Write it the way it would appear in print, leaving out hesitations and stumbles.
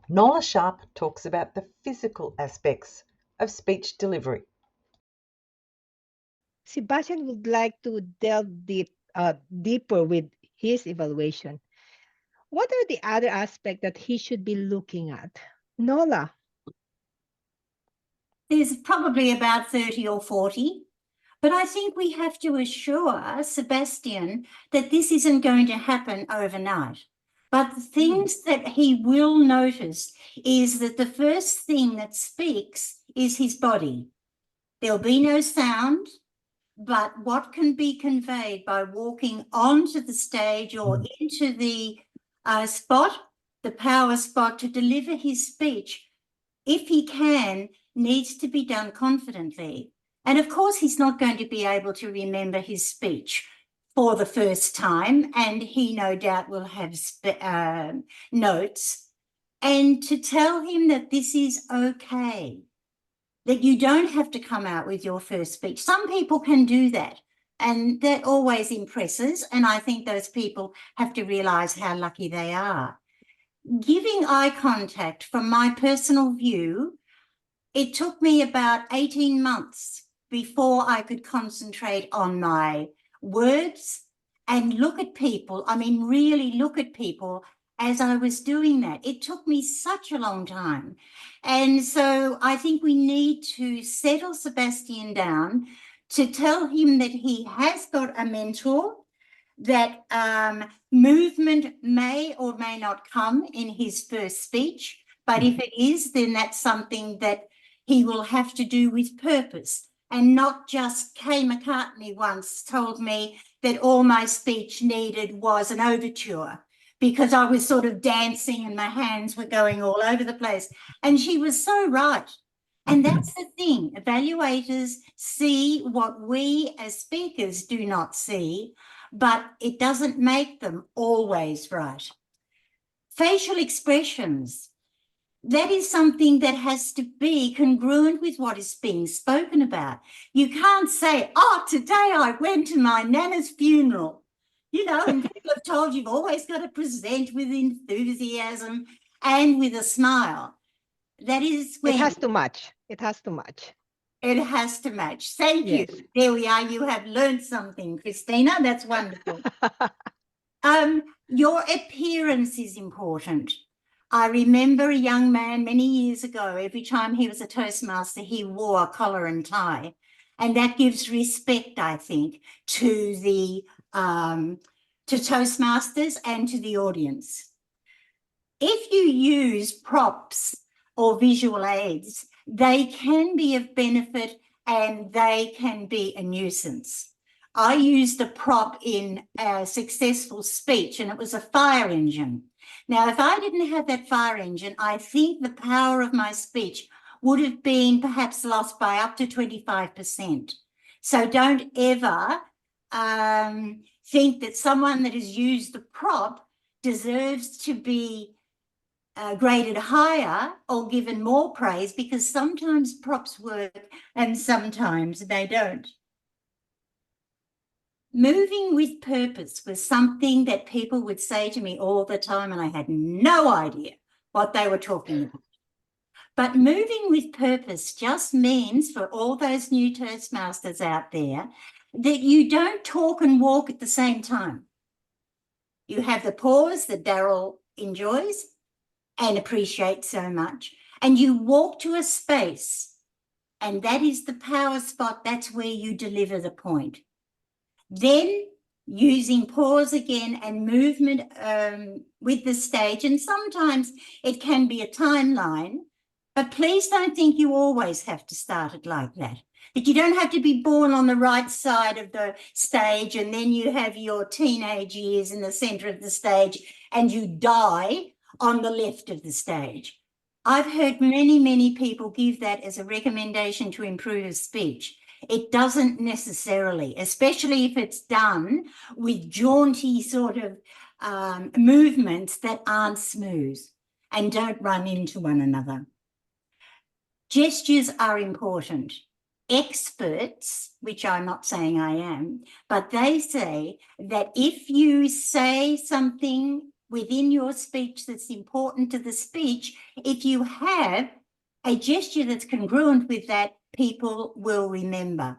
Nola Sharp talks about the physical aspects of speech delivery. Sebastian would like to delve deeper with his evaluation. What are the other aspects that he should be looking at? Nola. There's probably about 30 or 40. But I think we have to assure Sebastian that this isn't going to happen overnight. But the things that he will notice is that the first thing that speaks is his body. There'll be no sound, but what can be conveyed by walking onto the stage or into the spot, the power spot, to deliver his speech, if he can, needs to be done confidently. And of course, he's not going to be able to remember his speech for the first time, and he no doubt will have notes. And to tell him that this is okay, that you don't have to come out with your first speech. Some people can do that, and that always impresses, and I think those people have to realize how lucky they are. Giving eye contact, from my personal view, it took me about 18 months before I could concentrate on my words and look at people. I mean, really look at people as I was doing that. It took me such a long time. And so I think we need to settle Sebastian down, to tell him that he has got a mentor, that movement may or may not come in his first speech, but if it is, then that's something that he will have to do with purpose, and not just Kay McCartney once told me that all my speech needed was an overture, because I was sort of dancing and my hands were going all over the place. And she was so right. And that's the thing. Evaluators see what we as speakers do not see, but it doesn't make them always right. Facial expressions. That is something that has to be congruent with what is being spoken about. You can't say, oh, today I went to my Nana's funeral. You know, and people have told you've always got to present with enthusiasm and with a smile. That is when... It has to match. It has to match. It has to match. Thank you. There we are. You have learned something, Christina. That's wonderful. Your appearance is important. I remember a young man many years ago, every time he was a Toastmaster, he wore a collar and tie. And that gives respect, I think, to the to Toastmasters and to the audience. If you use props or visual aids, they can be of benefit and they can be a nuisance. I used a prop in a successful speech, and it was a fire engine. Now, if I didn't have that fire engine, I think the power of my speech would have been perhaps lost by up to 25%. So don't ever think that someone that has used the prop deserves to be graded higher or given more praise, because sometimes props work and sometimes they don't. Moving with purpose was something that people would say to me all the time, and I had no idea what they were talking about. But moving with purpose just means, for all those new Toastmasters out there, that you don't talk and walk at the same time. You have the pause that Daryl enjoys and appreciates so much, and you walk to a space, and that is the power spot. That's where you deliver the point. Then using pause again and movement with the stage, and sometimes it can be a timeline, but please don't think you always have to start it like that. That you don't have to be born on the right side of the stage and then you have your teenage years in the center of the stage and you die on the left of the stage. I've heard many, many people give that as a recommendation to improve a speech. It doesn't necessarily, especially if it's done with jaunty sort of movements that aren't smooth and don't run into one another. Gestures are important. Experts, which I'm not saying I am, but they say that if you say something within your speech that's important to the speech, if you have a gesture that's congruent with that, people will remember.